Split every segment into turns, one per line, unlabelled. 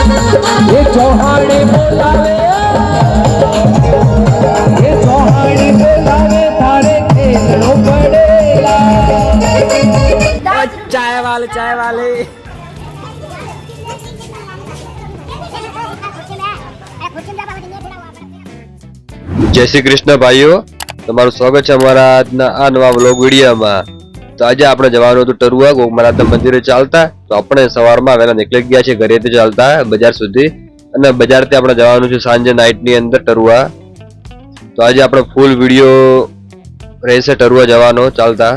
ये चौहाने बोलावे तारे खेलनो पड़ेगा
चाय वाले
जय श्री कृष्ण भाईओ તમારું સ્વાગત છે અમારા આજના આ નવા વ્લોગ વિડીયોમાં। તો આજે આપણે જવાનું હતું ટરુઆ ગોગ મહારાજના મંદિરે ચાલતા। તો આપણે સવારમાં વહેલા નીકળી ગયા છે ઘરેથી ચાલતા બજાર સુધી અને બજારથી આપણે જવાનું છે સાંજે નાઈટની અંદર ટરુઆ। તો આજે આપણો ફૂલ વિડીયો રહેશે ટરુઆ જવાનો ચાલતા।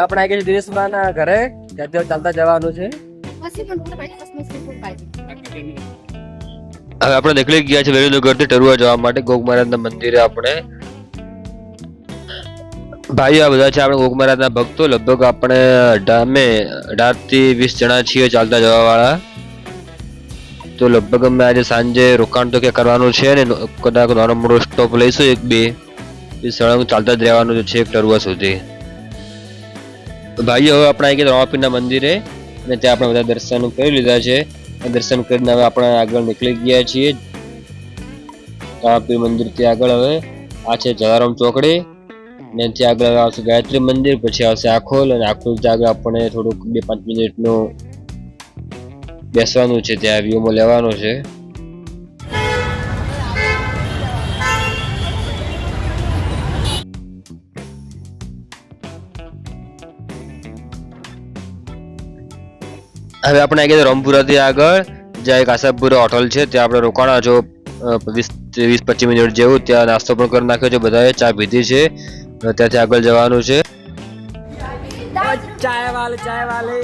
આપણે આવી ગયા દિનેશભાઈના ઘરે ત્યાંથી ચાલતા જવાનું છે।
હવે આપણે નીકળી ગયા છે વેલુનગરથી ટરુઆ જવા માટે ગોગ મહારાજના મંદિરે। આપણે ભાઈઓ આ બધા છે આપણે ગોગ મહારાજના ભક્તો। લગભગ આપણે 18 થી 20 જણા છીએ ચાલતા જવા વાળા। તો લગભગ અમે આજે સાંજે રોકાણ તો ક્યાં કરવાનું છે ને કદાચ નાનો મોટો સ્ટોપ લઈશું એક બે સળંગ ચાલતા જ રહેવાનું છે ટરુઆ સુધી। ભાઈઓ હવે આપણે આવી ગયા રામાપીરના મંદિરે અને ત્યાં આપણે બધા દર્શન કરી લીધા છે। દર્શન કરીને હવે આપણે આગળ નીકળી ગયા છીએ રામાપીર મંદિરથી આગળ। હવે આ છે જલારામ ચોકડી ને ત્યાં આગળ આવશે ગાયત્રી મંદિર, પછી આવશે આખોલ અને આખોલથી આગળ આપણે થોડુંક 2-5 મિનિટનું બેસવાનું છે, ત્યાં વ્યૂમાં લેવાનો છે। હવે આપણે આવી ગયા રામપુરાથી આગળ જ્યાં એક આશાપુરા હોટલ છે ત્યાં આપણે રોકાણા છો 20-25 મિનિટ જેવું। ત્યાં નાસ્તો પણ કરી નાખ્યો છે બધાએ, ચા પીધી છે, ત્યાંથી આગળ જવાનું છે।
चाय वाले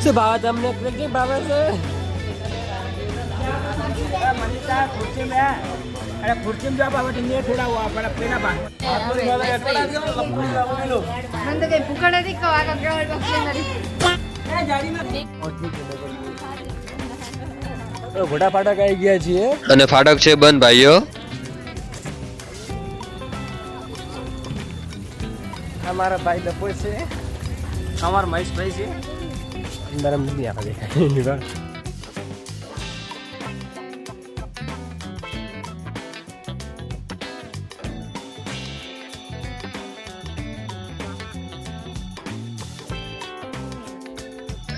શું ભાવ તમને કેટલી ભાવે છે? अरे खुर्ची में जाओ बाबा ने थोड़ा हुआ पर पेना बात मन तो कहीं पुकड़ा नहीं को आका ग्राउंड बॉक्स में ए गाड़ी में तो घोड़ा फाटक આવી ગયા છીએ
અને ફાટક છે બંધ ભાઈઓ।
અમારા ભાઈ લપો છે, અમાર મહેશ ભાઈ છે, અંદરમ નહીં આવે દેખાય।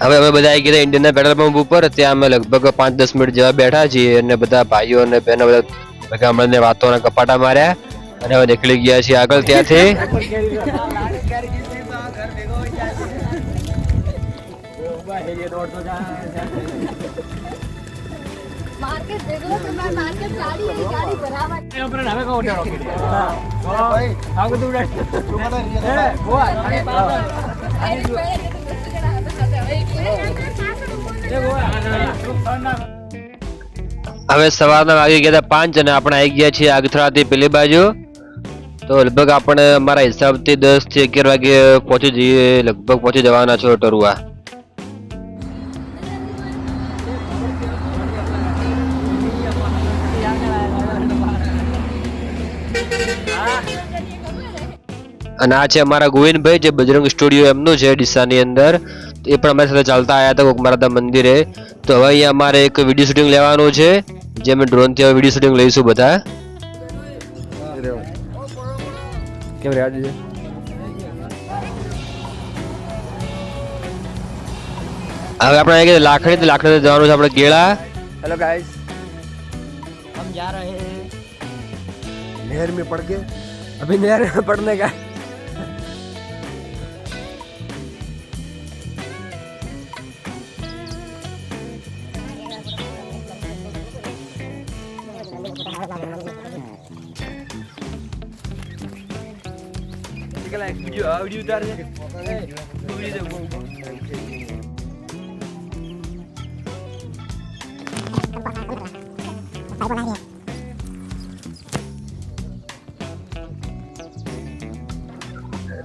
હવે અમે બધા આવી ગયા ઇન્ડિયનના પેટ્રોલ પંપ ઉપર। ત્યાં અમે લગભગ 5-10 મિનિટ જેવા બેઠા છીએ અને બધા ભાઈઓ અને બહેનો બધા ભેગા મળીને વાતોના કપાટા માર્યા અને હવે નીકળી ગયા છીએ આગળ ત્યાંથી।
मार्केट देखो तो मैं मार्केट गाड़ी बराबर
ऊपर हमें को उठा रोके हां भाई आओ तो उड़ा ए वो आगे
હવે સવારના વાગી ગયા 5 અને આપણે આવી ગયા છીએ આગથરાથી પેલી બાજુ। તો લગભગ આપણે અમારા હિસાબથી 10 થી 11 વાગે પહોંચી જઈએ, લગભગ પહોંચી જવાના છો ટરુઆ। અને આ છે અમારા ગોવિંદભાઈ જે બજરંગ સ્ટુડિયો એમનું છે ડીસાની અંદર, એ પણ અમારી સાથે ચાલતા આવ્યા હતા ગોગ મહારાજના મંદિરે। તો હવે અહીંયા અમારે એક વિડીયો શૂટિંગ લેવાનું છે જે અમે ડ્રોનથી હવે વિડીયો શૂટિંગ લઈશું બધા।
કેમ રે આજે
હવે આપણે આવી ગયા લાખણી જવાનું છે આપણે ગેળા।
हेलो गाइस हम जा रहे हैं नहर में पड़ के अभी नहर में पड़ने का वीडियो उतार दे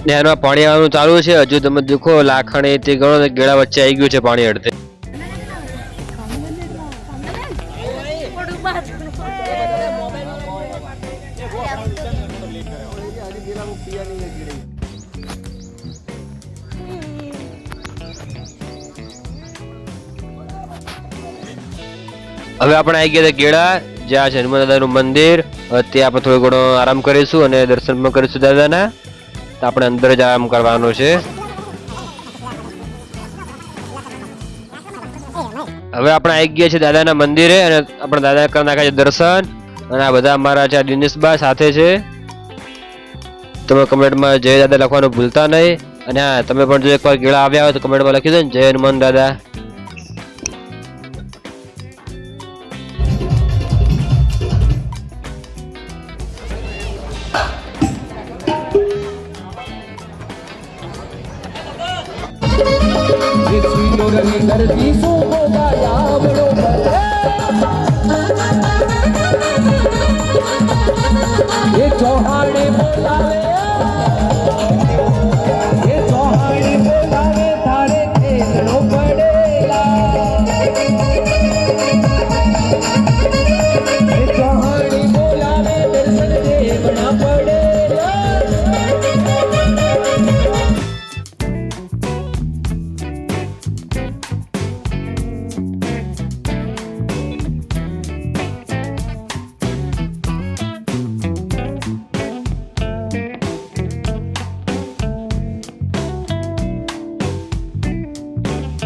નહેરમાં પાણી આવવાનું ચાલુ છે। હજુ તમે દેખો લાખણી થી ગણો ગેડા વચ્ચે આવી ગયું છે પાણી અડધે। હવે આપણે આવી ગયા હતા ગેડા, જ્યાં છે હનુમાન દાદાનું મંદિર. હવે ત્યાં આપણે થોડો ઘણો આરામ કરીશું અને દર્શન પણ કરીશું દાદાના. તો આપણે અંદર જ આરામ કરવાનો છે. હવે આપણે આવી ગયા છે દાદાના મંદિરે અને આપણે દાદા કરી નાખ્યા છે દર્શન. અને આ બધા અમારા છે દિનેશબા સાથે છે. તમે કમેન્ટમાં જય દાદા લખવાનું ભૂલતા નહીં. અને હા, તમે પણ જો એકવાર ગેળા આવ્યા હોય તો કમેન્ટમાં લખી દો ને જય હનુમાન દાદા.
ये सिंदूर की धरती